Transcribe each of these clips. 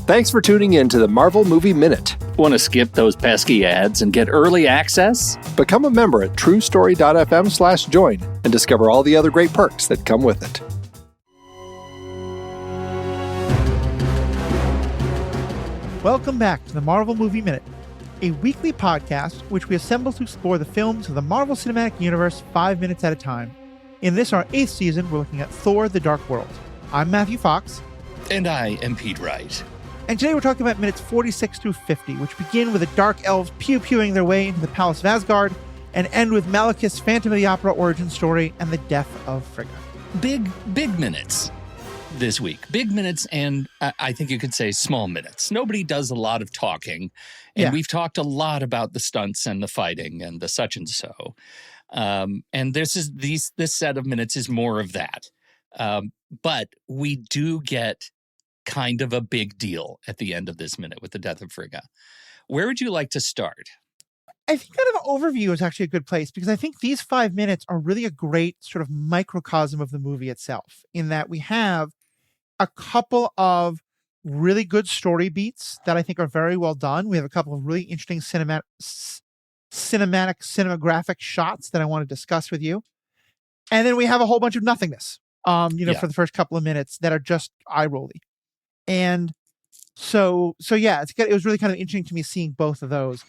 Thanks for tuning in to the Marvel Movie Minute. Want to skip those pesky ads and get early access? Become a member at truestory.fm/join and discover all the other great perks that come with it. Welcome back to the Marvel Movie Minute, a weekly podcast which we assemble to explore the films of the Marvel Cinematic Universe 5 minutes at a time. In this, our 8th season, we're looking at Thor: The Dark World. I'm Matthew Fox. And I am Pete Wright. And today we're talking about minutes 46 through 50, which begin with the Dark Elves pew-pewing their way into the Palace of Asgard and end with Malekith's Phantom of the Opera origin story and the death of Frigga. Big minutes this week. Big minutes, and I think you could say small minutes. Nobody does a lot of talking, and we've talked a lot about the stunts and the fighting and the such and so. And this set of minutes is more of that. But we do get kind of a big deal at the end of this minute with the death of Frigga. Where would you like to start? I think kind of an overview is actually a good place because I think these 5 minutes are really a great sort of microcosm of the movie itself, in that we have a couple of really good story beats that I think are very well done. We have a couple of really interesting cinematographic shots that I want to discuss with you. And then we have a whole bunch of nothingness, for the first couple of minutes that are just eye-rolly. And so yeah, it was really kind of interesting to me seeing both of those.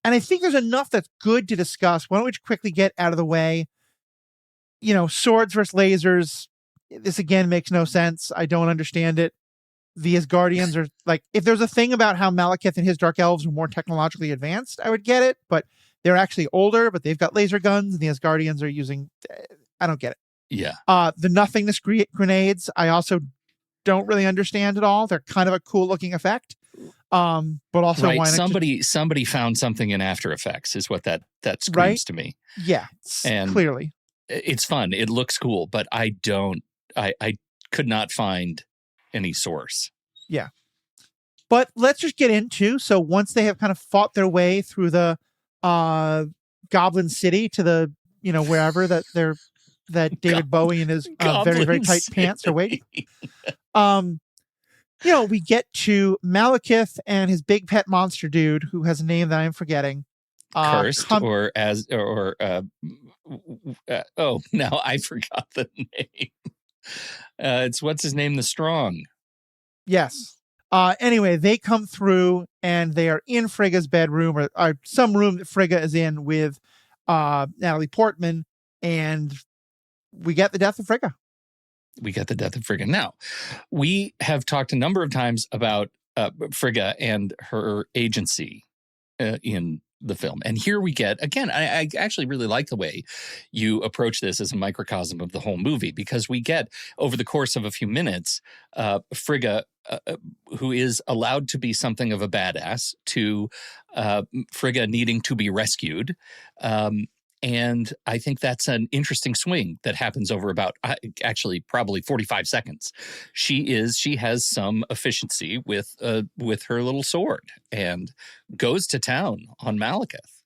And I think there's enough that's good to discuss. Why don't we quickly get out of the way? Swords versus lasers. This again makes no sense. I don't understand it. The Asgardians are like, if there's a thing about how Malekith and his Dark Elves are more technologically advanced, I would get it. But they're actually older, but they've got laser guns, and the Asgardians are using, I don't get it. Yeah. The nothingness grenades, I also don't really understand at all. They're kind of a cool looking effect. But also right. Why not somebody found something in After Effects is what that screams right? to me. Yeah. And clearly. It's fun. It looks cool, but I could not find any source. Yeah. But let's just get into, so once they have kind of fought their way through the Goblin City to the, wherever that David Bowie and his very, very tight pants are waiting. We get to Malekith and his big pet monster dude, who has a name that I'm forgetting. Cursed now I forgot the name. It's what's his name? The Strong. Yes. Anyway, they come through and they are in Frigga's bedroom or some room that Frigga is in with Natalie Portman, and we get the death of Frigga. Now, we have talked a number of times about Frigga and her agency in the film. And here we get, again, I actually really like the way you approach this as a microcosm of the whole movie, because we get, over the course of a few minutes, Frigga, who is allowed to be something of a badass, to Frigga needing to be rescued. And I think that's an interesting swing that happens over about, actually, probably 45 seconds. She has some efficiency with her little sword and goes to town on Malekith.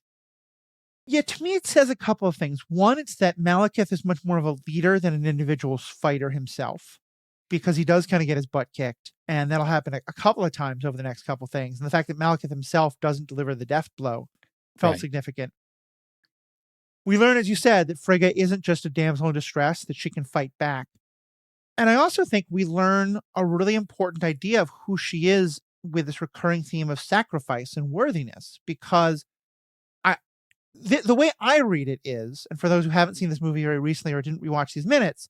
Yeah, to me, it says a couple of things. One, it's that Malekith is much more of a leader than an individual fighter himself, because he does kind of get his butt kicked. And that'll happen a couple of times over the next couple of things. And the fact that Malekith himself doesn't deliver the death blow felt significant. We learn, as you said, that Frigga isn't just a damsel in distress, that she can fight back. And I also think we learn a really important idea of who she is with this recurring theme of sacrifice and worthiness, because the way I read it is, and for those who haven't seen this movie very recently or didn't rewatch these minutes,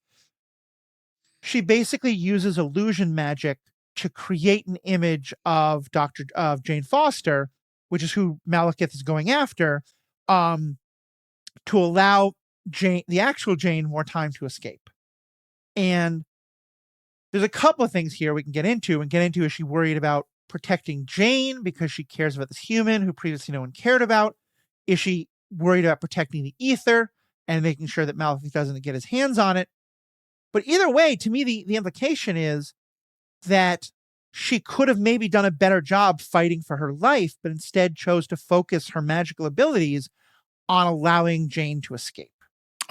she basically uses illusion magic to create an image of Jane Foster, which is who Malekith is going after, to allow the actual Jane more time to escape. And there's a couple of things here we can get into. Is she worried about protecting Jane because she cares about this human who previously no one cared about? Is she worried about protecting the ether and making sure that Malekith doesn't get his hands on it? But either way, to me, the implication is that she could have maybe done a better job fighting for her life, but instead chose to focus her magical abilities on allowing Jane to escape.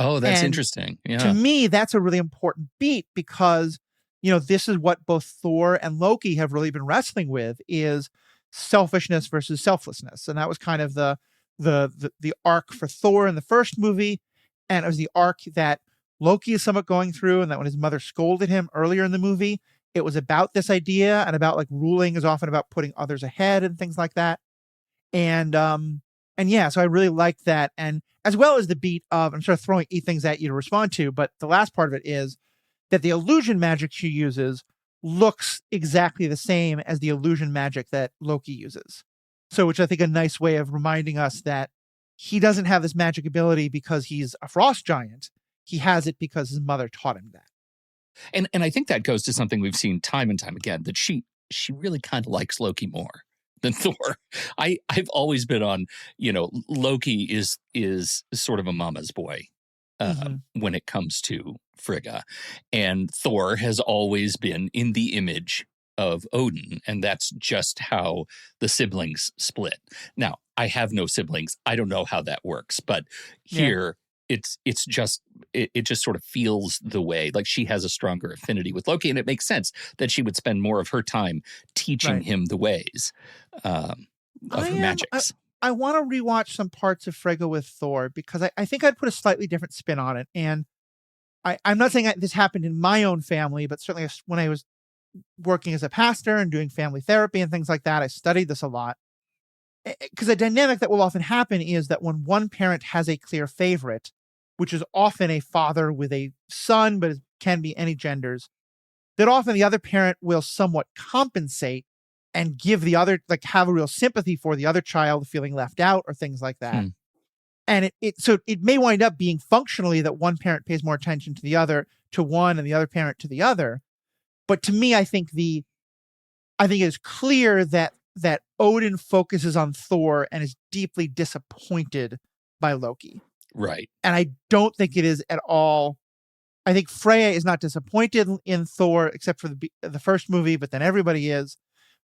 Oh, that's interesting. Yeah. To me, that's a really important beat, because this is what both Thor and Loki have really been wrestling with, is selfishness versus selflessness. And that was kind of the arc for Thor in the first movie. And it was the arc that Loki is somewhat going through, and that when his mother scolded him earlier in the movie, it was about this idea, and about like ruling is often about putting others ahead and things like that. And yeah, so I really liked that. And as well as the beat of, I'm sort of throwing things at you to respond to, but the last part of it is that the illusion magic she uses looks exactly the same as the illusion magic that Loki uses. So, which I think a nice way of reminding us that he doesn't have this magic ability because he's a frost giant. He has it because his mother taught him that. And I think that goes to something we've seen time and time again, that she really kind of likes Loki more than Thor. I've always been on, Loki is sort of a mama's boy when it comes to Frigga, and Thor has always been in the image of Odin, and that's just how the siblings split. Now, I have no siblings. I don't know how that works, but here it just sort of feels the way, like she has a stronger affinity with Loki, and it makes sense that she would spend more of her time teaching him the ways of her magics. I want to rewatch some parts of Frigga with Thor, because I think I'd put a slightly different spin on it. And I'm not saying this happened in my own family, but certainly when I was working as a pastor and doing family therapy and things like that, I studied this a lot. Because a dynamic that will often happen is that when one parent has a clear favorite, which is often a father with a son, but it can be any genders, that often the other parent will somewhat compensate and give the other, like, have a real sympathy for the other child feeling left out or things like that. And so it may wind up being functionally that one parent pays more attention to the other, to one, and the other parent to the other. But to me, I think it is clear that Odin focuses on Thor and is deeply disappointed by Loki. Right. And I don't think it is at all. I think Freya is not disappointed in Thor, except for the first movie, but then everybody is.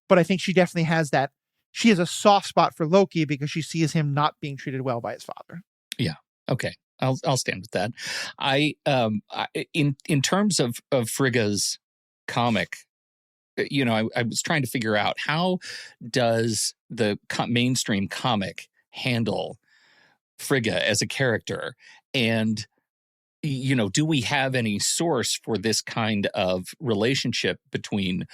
But I think she definitely has that. She has a soft spot for Loki because she sees him not being treated well by his father. Yeah. Okay. I'll stand with that. In terms of Frigga's comic, I was trying to figure out, how does the mainstream comic handle Frigga as a character? And, do we have any source for this kind of relationship between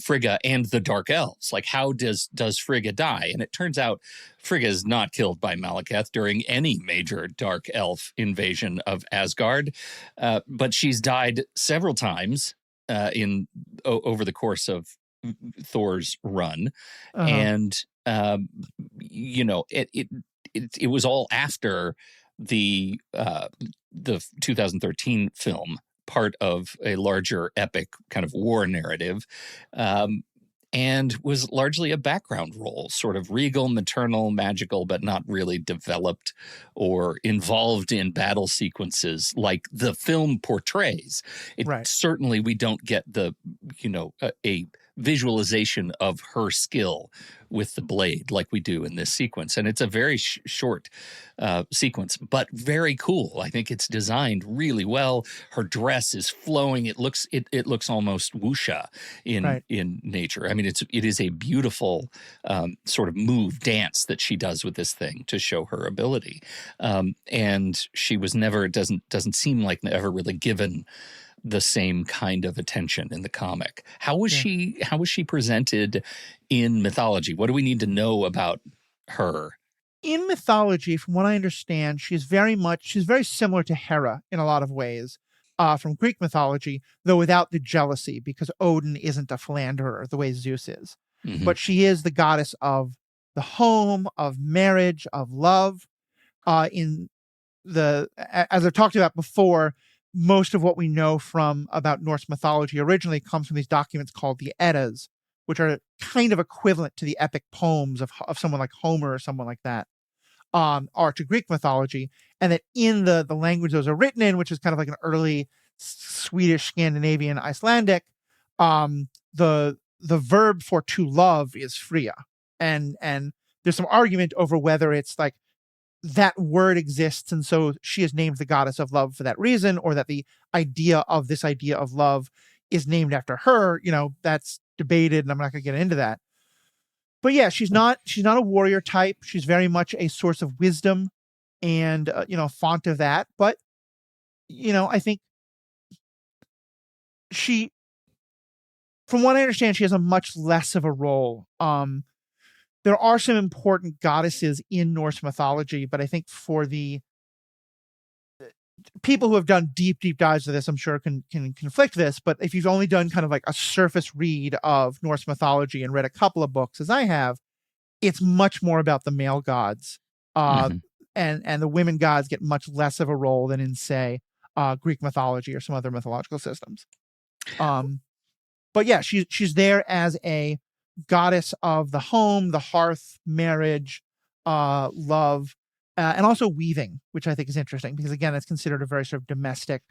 Frigga and the Dark Elves? Like, how does Frigga die? And it turns out Frigga is not killed by Malekith during any major Dark Elf invasion of Asgard, but she's died several times over the course of Thor's run. And it was all after the 2013 film, part of a larger epic kind of war narrative, and was largely a background role, sort of regal, maternal, magical, but not really developed or involved in battle sequences like the film portrays. Certainly we don't get a visualization of her skill with the blade like we do in this sequence. And it's a very short sequence, but very cool. I think it's designed really well. Her dress is flowing. It looks almost wuxia in nature. I mean, it is a beautiful sort of dance that she does with this thing to show her ability. And she was never, it doesn't seem like ever really given the same kind of attention in the comic. How was she presented in mythology? What do we need to know about her? In mythology, from what I understand, she's very similar to Hera in a lot of ways, from Greek mythology, though without the jealousy, because Odin isn't a philanderer the way Zeus is. But she is the goddess of the home, of marriage, of love. As I've talked about before, most of what we know about Norse mythology originally comes from these documents called the Eddas, which are kind of equivalent to the epic poems of someone like Homer or someone like that, or to Greek mythology. And that in the language those are written in, which is kind of like an early Swedish, Scandinavian, Icelandic, the verb for to love is fria. And there's some argument over whether it's like that word exists, and so she is named the goddess of love for that reason, or that the idea of love is named after her. That's debated, and I'm not going to get into that. But yeah, she's not a warrior type. She's very much a source of wisdom and font of that. But I think she, from what I understand, she has a much less of a role. There are some important goddesses in Norse mythology, but I think for the people who have done deep dives of this, I'm sure can conflict this. But if you've only done kind of like a surface read of Norse mythology and read a couple of books, as I have, it's much more about the male gods, and the women gods get much less of a role than in, say, Greek mythology or some other mythological systems. But yeah, she's there as a goddess of the home, the hearth, marriage, love, and also weaving, which I think is interesting because, again, it's considered a very sort of domestic,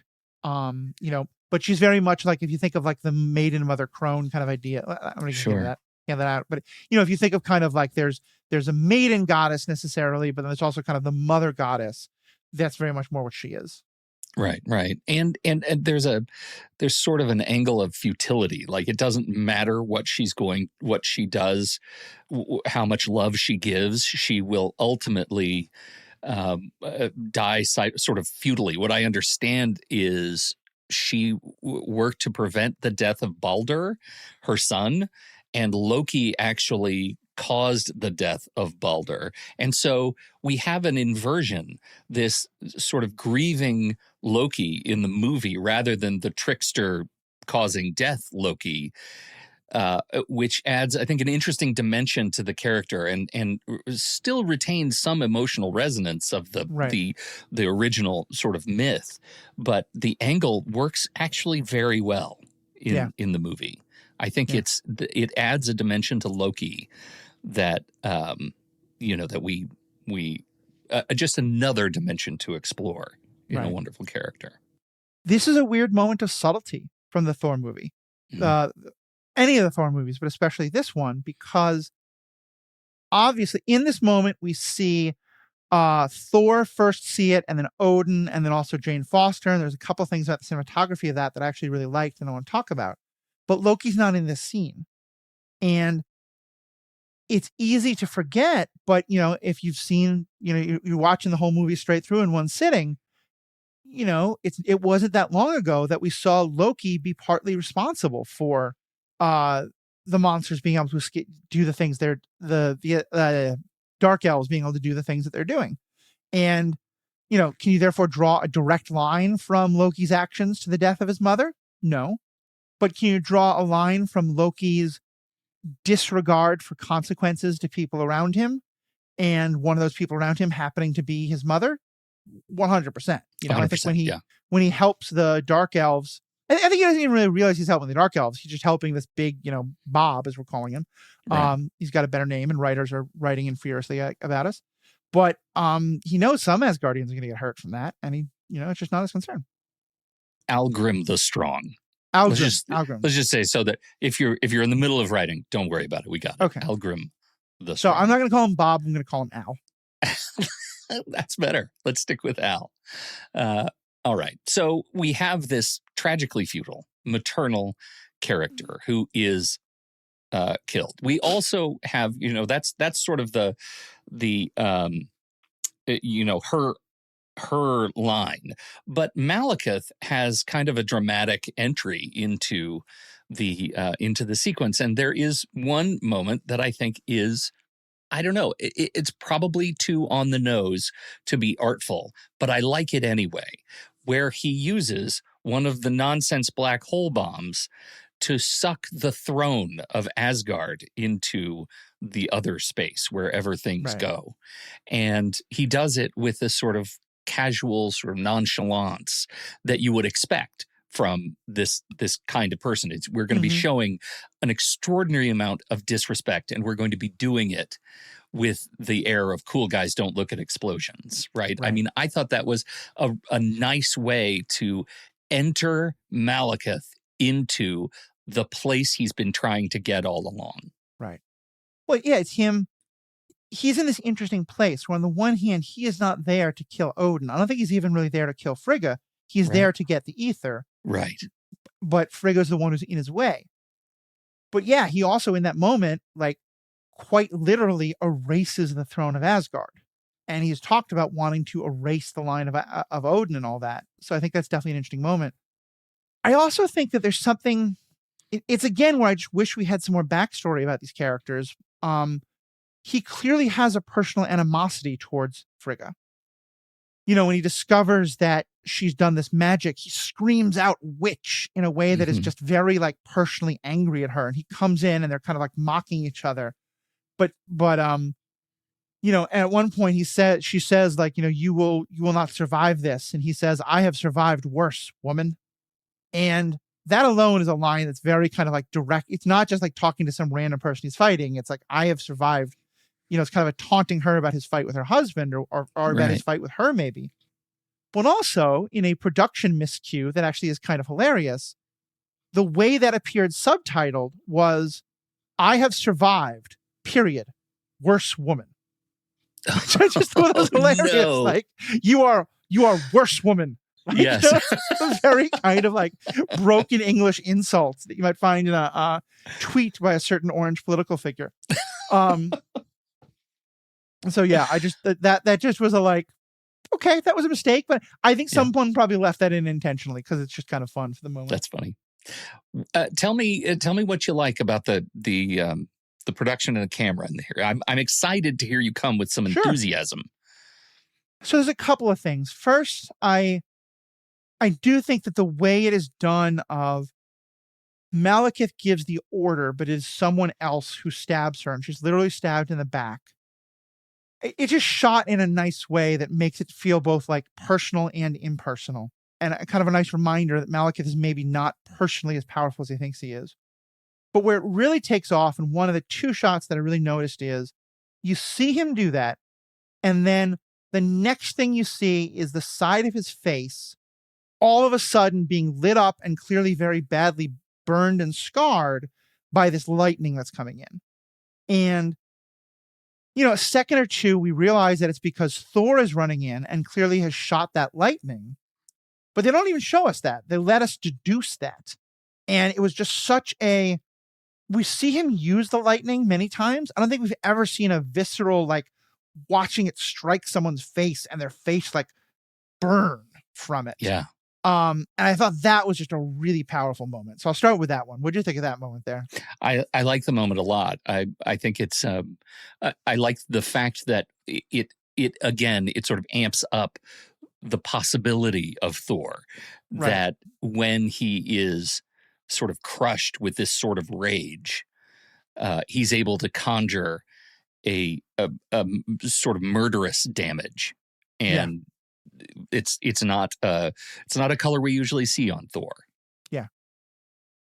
but she's very much like, if you think of like the maiden mother crone kind of idea. I'm going to give that out. But if you think of kind of like there's a maiden goddess necessarily, but then there's also kind of the mother goddess. That's very much more what she is. Right. And there's sort of an angle of futility. Like, it doesn't matter what she does, how much love she gives, she will ultimately die sort of futilely. What I understand is she worked to prevent the death of Baldur, her son, and Loki actually caused the death of Baldur. And so we have an inversion, this sort of grieving Loki in the movie rather than the trickster causing death Loki, which adds, I think, an interesting dimension to the character and still retains some emotional resonance of the original sort of myth. But the angle works actually very well in the movie. I think it adds a dimension to Loki that that we just another dimension to explore in a wonderful character. This is a weird moment of subtlety from the Thor movie. Any of the Thor movies, but especially this one, because obviously in this moment we see Thor first see it, and then Odin, and then also Jane Foster. And there's a couple of things about the cinematography of that I actually really liked and I want to talk about. But Loki's not in this scene. And it's easy to forget, but if you've seen, you're watching the whole movie straight through in one sitting, it wasn't that long ago that we saw Loki be partly responsible for the monsters being able to do the things the Dark Elves being able to do the things that they're doing. And, can you therefore draw a direct line from Loki's actions to the death of his mother? No. But can you draw a line from Loki's disregard for consequences to people around him, and one of those people around him happening to be his mother? 100%. I think when he helps the Dark Elves, I think he doesn't even really realize he's helping the Dark Elves. He's just helping this big, Bob, as we're calling him. Right. He's got a better name, and writers are writing in furiously about us. But he knows some Asgardians are going to get hurt from that, and he, it's just not his concern. Algrim the Strong. Algrim. Let's just say, so that if you're in the middle of writing, don't worry about it. We got it. Okay. Algrim the Strong. So I'm not going to call him Bob. I'm going to call him Al. That's better. Let's stick with Al. All right. So we have this tragically futile maternal character who is killed. We also have, that's sort of the her line. But Malekith has kind of a dramatic entry into the sequence, and there is one moment that I think is, I don't know, it's probably too on the nose to be artful, but I like it anyway, where he uses one of the nonsense black hole bombs to suck the throne of Asgard into the other space, wherever things go. And he does it with this sort of casual sort of nonchalance that you would expect from this kind of person. We're going to be showing an extraordinary amount of disrespect, and we're going to be doing it with the air of cool guys don't look at explosions, right? I mean, I thought that was a nice way to enter Malekith into the place he's been trying to get all along. Right. Well, yeah, it's him. he's in this interesting place where on the one hand, he is not there to kill Odin. I don't think he's even really there to kill Frigga. He's there to get the ether. Right. But Frigga's the one who's in his way. But yeah, he also in that moment, like quite literally erases the throne of Asgard. And he's talked about wanting to erase the line of Odin and all that. So I think that's definitely an interesting moment. I also think that there's something, it's again where I just wish we had some more backstory about these characters. He clearly has a personal animosity towards Frigga. You know, when he discovers that she's done this magic, he screams out witch in a way that is just very like personally angry at her. And he comes in and they're kind of like mocking each other. But you know, and at one point she says like, you know, you will not survive this. And he says, I have survived worse, woman. And that alone is a line that's very kind of like direct. It's not just like talking to some random person he's fighting. It's like, I have survived, you know, it's kind of a taunting her about his fight with her husband or about his fight with her maybe. But also in a production miscue that actually is kind of hilarious, the way that appeared subtitled was, I have survived, period, worse woman. Which I just thought was hilarious. No. Like, you are worse woman. Like, yes. You know, very kind of like broken English insults that you might find in a tweet by a certain orange political figure. So yeah, I just that just was a like, okay, that was a mistake, but I think someone probably left that in intentionally because it's just kind of fun for the moment. That's funny. Tell me what you like about the production and the camera in here. I'm excited to hear you come with some enthusiasm. So there's a couple of things. First, I do think that the way it is done of Malekith gives the order, but it is someone else who stabs her, and she's literally stabbed in the back. It's just shot in a nice way that makes it feel both like personal and impersonal. And kind of a nice reminder that Malekith is maybe not personally as powerful as he thinks he is. But where it really takes off, and one of the two shots that I really noticed is you see him do that, and then the next thing you see is the side of his face all of a sudden being lit up and clearly very badly burned and scarred by this lightning that's coming in. And, you know, a second or two, we realize that it's because Thor is running in and clearly has shot that lightning. But they don't even show us that. They let us deduce that. And it was just such a... We see him use the lightning many times. I don't think we've ever seen a visceral, like, watching it strike someone's face and their face, like, burn from it. Yeah. And I thought that was just a really powerful moment. So I'll start with that one. What did you think of that moment there? I like the moment a lot. I think it's I like the fact that it again, it sort of amps up the possibility of Thor, that when he is sort of crushed with this sort of rage, he's able to conjure a sort of murderous damage. And it's not a color we usually see on Thor. Yeah.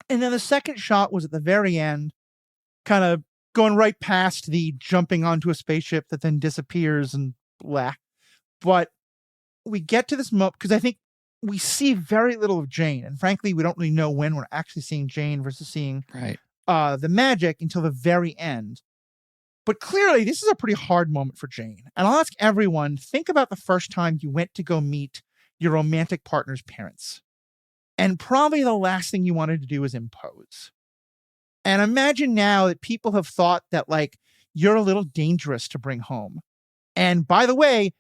And then the second shot was at the very end, kind of going right past the jumping onto a spaceship that then disappears and blah. But we get to this moment because I think we see very little of Jane. And frankly, we don't really know when we're actually seeing Jane versus seeing the magic until the very end. But clearly, this is a pretty hard moment for Jane. And I'll ask everyone, think about the first time you went to go meet your romantic partner's parents. And probably the last thing you wanted to do was impose. And imagine now that people have thought that, like, you're a little dangerous to bring home. And by the way,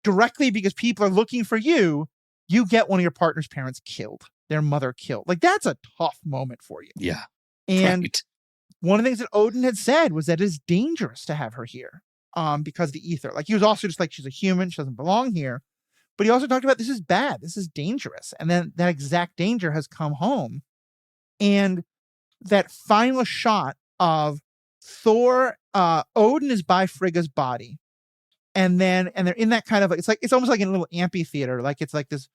directly because people are looking for you, you get one of your partner's parents killed, their mother killed. Like, that's a tough moment for you. Yeah. And one of the things that Odin had said was that it is dangerous to have her here because of the ether. Like, he was also just like, she's a human, she doesn't belong here. But he also talked about this is bad, this is dangerous. And then that exact danger has come home. And that final shot of Thor, Odin is by Frigga's body. And they're in that kind of, it's almost like in a little amphitheater. Like, it's like this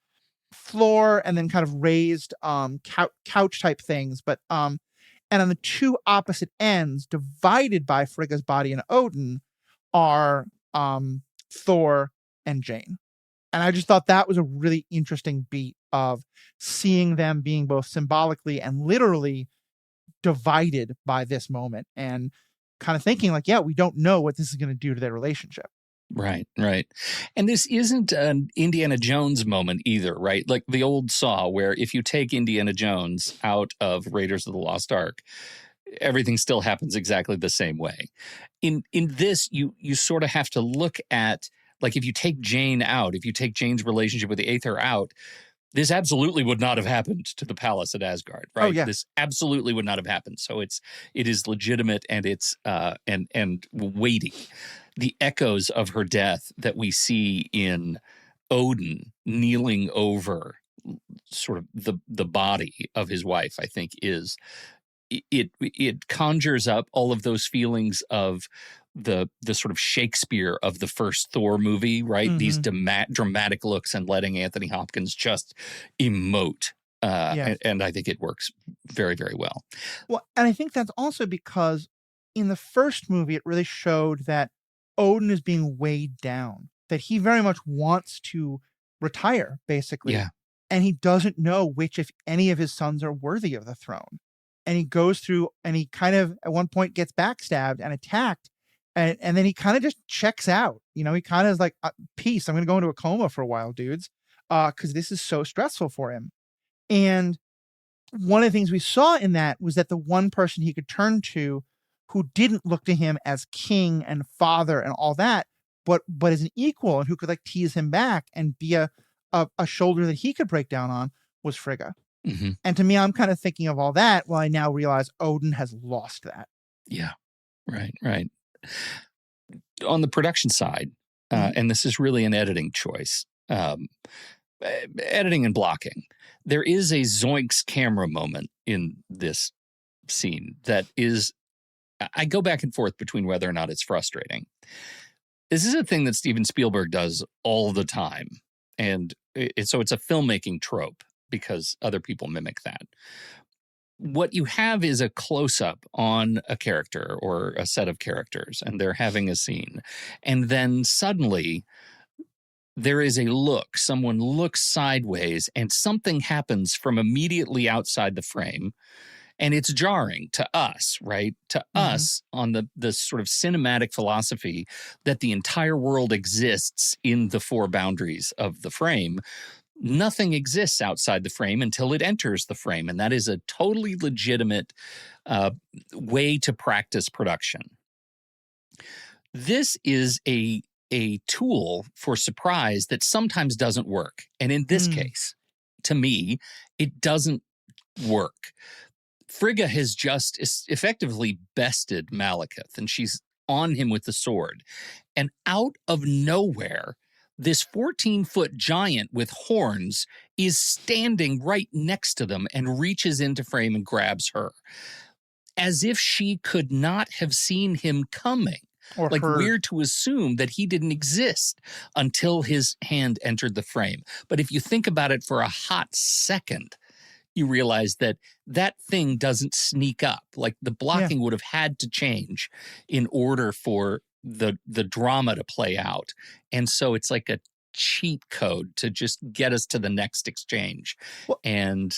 floor and then kind of raised couch type things. But and on the two opposite ends, divided by Frigga's body and Odin, are Thor and Jane. And I just thought that was a really interesting beat of seeing them being both symbolically and literally divided by this moment. And kind of thinking like, yeah, we don't know what this is going to do to their relationship. Right. And this isn't an Indiana Jones moment either, right? Like the old Saw, where if you take Indiana Jones out of Raiders of the Lost Ark, everything still happens exactly the same way. In this, you sort of have to look at, like, if you take Jane out, if you take Jane's relationship with the Aether out, this absolutely would not have happened to the palace at Asgard, right? Oh, yeah. This absolutely would not have happened. So it is legitimate, and it's and weighty. The echoes of her death that we see in Odin kneeling over sort of the body of his wife, I think, is it conjures up all of those feelings of the sort of Shakespeare of the first Thor movie, right? Mm-hmm. These dramatic looks and letting Anthony Hopkins just emote. And I think it works very, very well. Well, and I think that's also because in the first movie, it really showed that Odin is being weighed down, that he very much wants to retire, basically. Yeah. And he doesn't know which, if any, of his sons are worthy of the throne. And he goes through, and he kind of at one point gets backstabbed and attacked. And then he kind of just checks out. You know, he kind of is like, peace, I'm going to go into a coma for a while, dudes, because this is so stressful for him. And one of the things we saw in that was that the one person he could turn to who didn't look to him as king and father and all that, but as an equal and who could like tease him back and be a shoulder that he could break down on, was Frigga. Mm-hmm. And to me, I'm kind of thinking of all that while I now realize Odin has lost that. Yeah, right. On the production side, and this is really an editing choice, editing and blocking, there is a Zoinks camera moment in this scene that is, I go back and forth between whether or not it's frustrating. This is a thing that Steven Spielberg does all the time. And so it's a filmmaking trope because other people mimic that. What you have is a close-up on a character or a set of characters, and they're having a scene. And then suddenly there is a look. Someone looks sideways, and something happens from immediately outside the frame. And it's jarring to us, right? To us on the sort of cinematic philosophy that the entire world exists in the four boundaries of the frame. Nothing exists outside the frame until it enters the frame. And that is a totally legitimate way to practice production. This is a tool for surprise that sometimes doesn't work. And in this case, to me, it doesn't work. Frigga has just effectively bested Malekith, and she's on him with the sword. And out of nowhere, this 14-foot giant with horns is standing right next to them and reaches into frame and grabs her, as if she could not have seen him coming. Or like heard. Weird to assume that he didn't exist until his hand entered the frame. But if you think about it for a hot second, you realize that thing doesn't sneak up. Like the blocking would have had to change in order for the drama to play out. And so it's like a cheat code to just get us to the next exchange. Well, and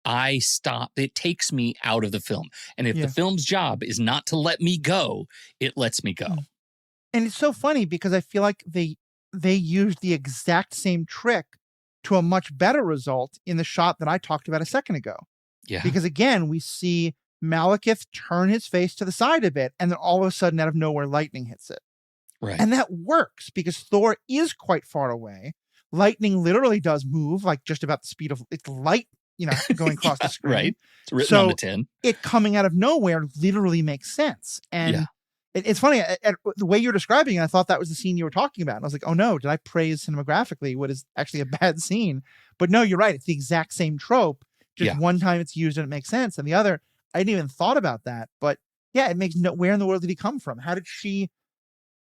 I stop. It takes me out of the film. And if the film's job is not to let me go, it lets me go. And it's so funny because I feel like they used the exact same trick to a much better result in the shot that I talked about a second ago. Yeah. Because again, we see Malekith turn his face to the side a bit, and then all of a sudden, out of nowhere, lightning hits it. Right. And that works because Thor is quite far away. Lightning literally does move, like just about the speed of it's light, going across the screen. Right. It's written on the tin. It coming out of nowhere literally makes sense. And it's funny, the way you're describing it, I thought that was the scene you were talking about. And I was like, oh no, did I praise cinematographically what is actually a bad scene? But no, you're right. It's the exact same trope. Just one time it's used and it makes sense. And the other, I didn't even thought about that. But yeah, it makes where in the world did he come from? How did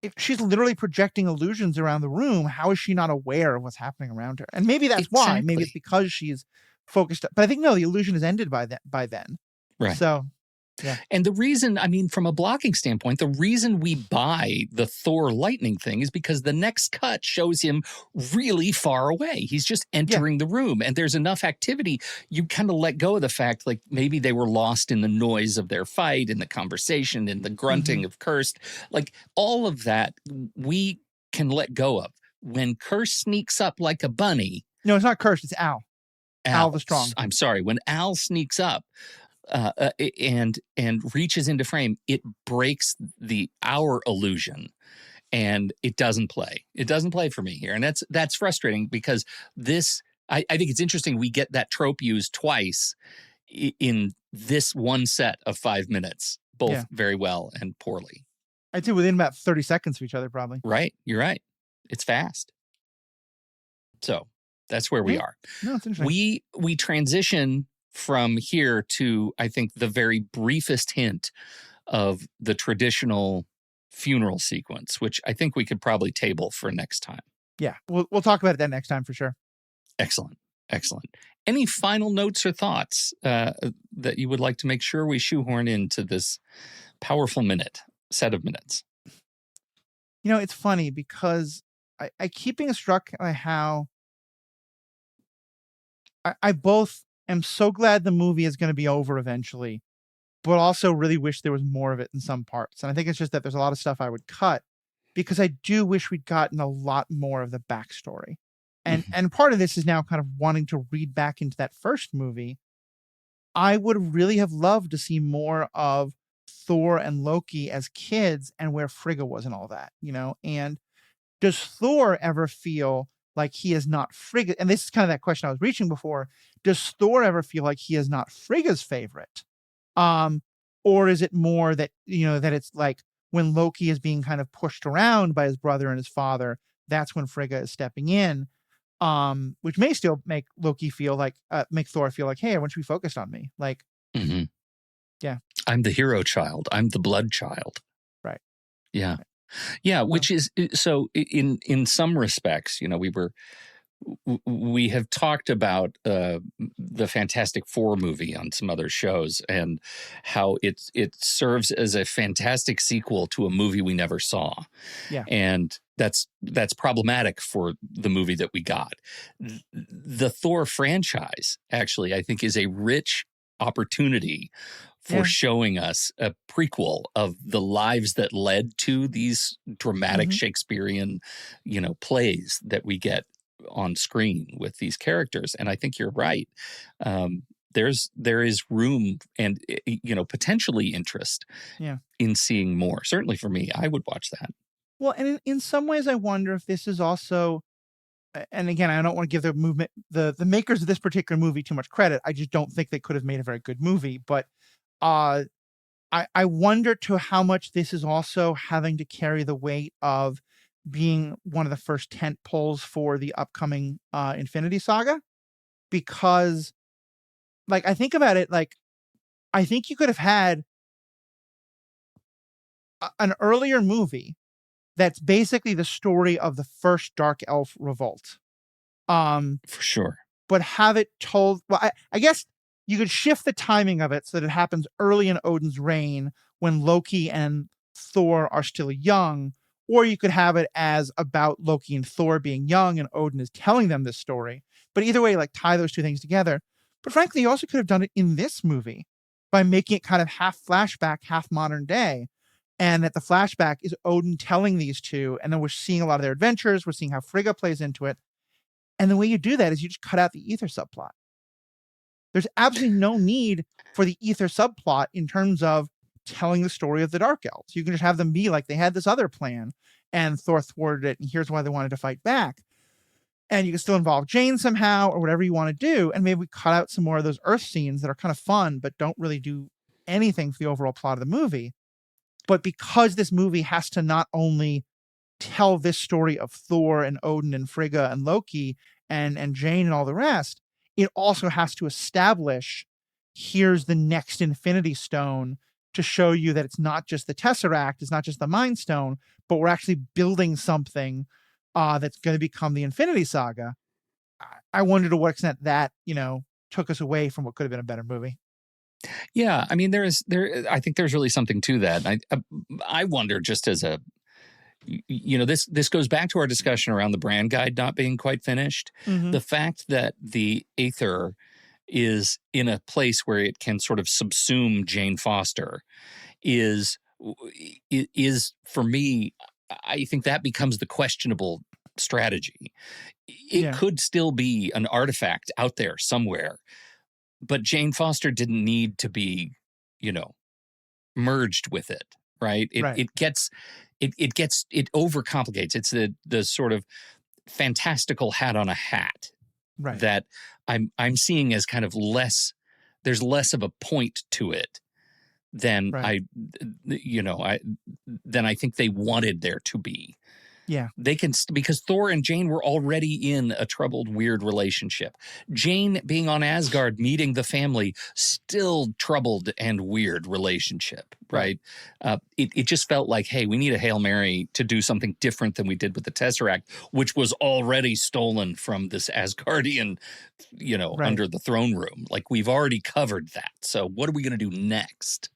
if she's literally projecting illusions around the room, how is she not aware of what's happening around her? And maybe that's why. Maybe it's because she's focused. But I think, no, the illusion is ended by then. Right. So Yeah. And the reason, I mean, from a blocking standpoint, the reason we buy the Thor lightning thing is because the next cut shows him really far away. He's just entering the room, and there's enough activity. You kind of let go of the fact, like maybe they were lost in the noise of their fight, in the conversation, in the grunting of Kirst. Like all of that, we can let go of. When Kirst sneaks up like a bunny. No, it's not Kirst, it's Al. Al the Strong. I'm sorry. When Al sneaks up, and reaches into frame, it breaks our illusion, and it doesn't play. It doesn't play for me here, and that's frustrating because this. I think it's interesting we get that trope used twice in this one set of 5 minutes, both very well and poorly. I'd say within about 30 seconds of each other, probably. Right, you're right. It's fast. So that's where we are. No, it's interesting. We transition from here to, I think, the very briefest hint of the traditional funeral sequence, which I think we could probably table for next time. Yeah, we'll talk about it next time for sure. Excellent. Any final notes or thoughts that you would like to make sure we shoehorn into this powerful set of minutes? You know, it's funny because I keep being struck by how I both am so glad the movie is going to be over eventually, but also really wish there was more of it in some parts. And I think it's just that there's a lot of stuff I would cut because I do wish we'd gotten a lot more of the backstory. And part of this is now kind of wanting to read back into that first movie. I would really have loved to see more of Thor and Loki as kids and where Frigga was and all that, you know? And does Thor ever feel like he is not Frigga? And this is kind of that question I was reaching before. Does Thor ever feel like he is not Frigga's favorite? Or is it more that, you know, that it's like when Loki is being kind of pushed around by his brother and his father, that's when Frigga is stepping in, which may still make Loki feel like, make Thor feel like, hey, everyone should be focused on me. Like, yeah. I'm the hero child. I'm the blood child. Right. Yeah. Right. Yeah, which is so in some respects, you know, we have talked about the Fantastic Four movie on some other shows and how it serves as a fantastic sequel to a movie we never saw. Yeah. And that's problematic for the movie that we got. The Thor franchise, actually, I think is a rich opportunity for showing us a prequel of the lives that led to these dramatic Shakespearean, you know, plays that we get on screen with these characters. And I think you're right. There is room and, you know, potentially interest in seeing more. Certainly for me, I would watch that. Well, and in some ways, I wonder if this is also, and again, I don't want to give the makers of this particular movie too much credit. I just don't think they could have made a very good movie. But I wonder to how much this is also having to carry the weight of being one of the first tent poles for the upcoming Infinity Saga. Because, like, I think about it, like, I think you could have had an earlier movie that's basically the story of the first Dark Elf revolt. For sure. But have it told, well, I guess you could shift the timing of it so that it happens early in Odin's reign when Loki and Thor are still young, or you could have it as about Loki and Thor being young and Odin is telling them this story. But either way, like, tie those two things together. But frankly, you also could have done it in this movie by making it kind of half flashback, half modern day. And that the flashback is Odin telling these two, and then we're seeing a lot of their adventures. We're seeing how Frigga plays into it. And the way you do that is you just cut out the ether subplot. There's absolutely no need for the ether subplot in terms of telling the story of the Dark Elves. You can just have them be like, they had this other plan, and Thor thwarted it, and here's why they wanted to fight back. And you can still involve Jane somehow, or whatever you want to do, and maybe we cut out some more of those Earth scenes that are kind of fun, but don't really do anything for the overall plot of the movie. But because this movie has to not only tell this story of Thor and Odin and Frigga and Loki and Jane and all the rest, it also has to establish, here's the next Infinity Stone to show you that it's not just the Tesseract, it's not just the Mind Stone, but we're actually building something that's going to become the Infinity Saga. I wonder to what extent that, you know, took us away from what could have been a better movie. Yeah, I mean, I think there's really something to that. I wonder, just as a, this goes back to our discussion around the brand guide not being quite finished. Mm-hmm. The fact that the Aether is in a place where it can sort of subsume Jane Foster is for me, I think that becomes the questionable strategy. It could still be an artifact out there somewhere, but Jane Foster didn't need to be, merged with it, right? It overcomplicates. It's the sort of fantastical hat on a hat that I'm seeing as kind of there's less of a point to it than I think they wanted there to be. Yeah. They can, because Thor and Jane were already in a troubled, weird relationship. Jane being on Asgard, meeting the family, still troubled and weird relationship, right? It just felt like, hey, we need a Hail Mary to do something different than we did with the Tesseract, which was already stolen from this Asgardian, under the throne room. Like, we've already covered that. So what are we going to do next?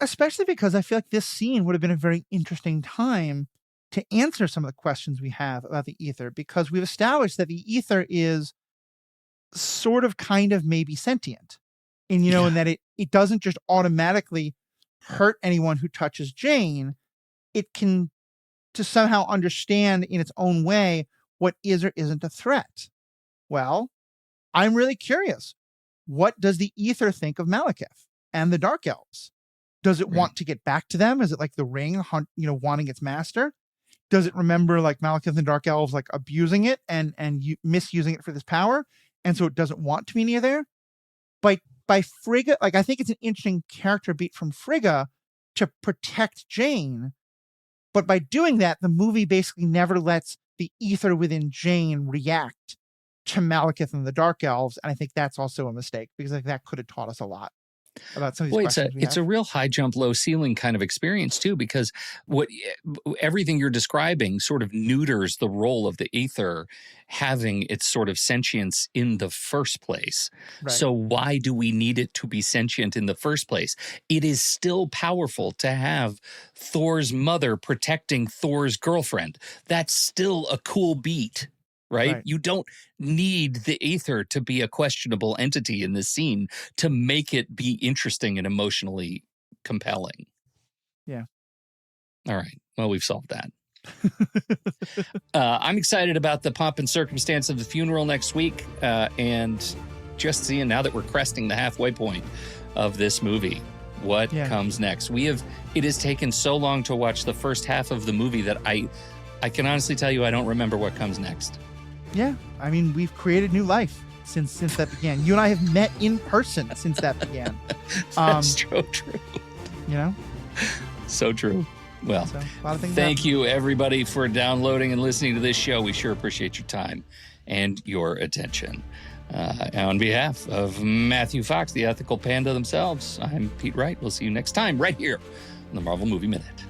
Especially because I feel like this scene would have been a very interesting time to answer some of the questions we have about the ether, because we've established that the ether is sort of kind of maybe sentient, and and that it doesn't just automatically hurt anyone who touches Jane. It can to somehow understand in its own way what is or isn't a threat. Well, I'm really curious. What does the ether think of Malekith and the Dark Elves? Does it want to get back to them? Is it like the ring, wanting its master? Does it remember like Malekith and the Dark Elves like abusing it and misusing it for this power, and so it doesn't want to be near there? By Frigga, like, I think it's an interesting character beat from Frigga to protect Jane, but by doing that, the movie basically never lets the ether within Jane react to Malekith and the Dark Elves, and I think that's also a mistake, because like that could have taught us a lot about some of these questions. It's a real high jump, low ceiling kind of experience too, because everything you're describing sort of neuters the role of the ether having its sort of sentience in the first place. Right. So why do we need it to be sentient in the first place? It is still powerful to have Thor's mother protecting Thor's girlfriend. That's still a cool beat. Right? You don't need the ether to be a questionable entity in this scene to make it be interesting and emotionally compelling. Yeah. All right. Well, we've solved that. I'm excited about the pomp and circumstance of the funeral next week, and just seeing now that we're cresting the halfway point of this movie, what comes next. It has taken so long to watch the first half of the movie that I can honestly tell you I don't remember what comes next. Yeah, I mean, we've created new life since that began. You and I have met in person since that began. That's so true. So true. Well, a lot of things thank you, everybody, for downloading and listening to this show. We sure appreciate your time and your attention. On behalf of Matthew Fox, the ethical panda themselves, I'm Pete Wright. We'll see you next time right here on the Marvel Movie Minute.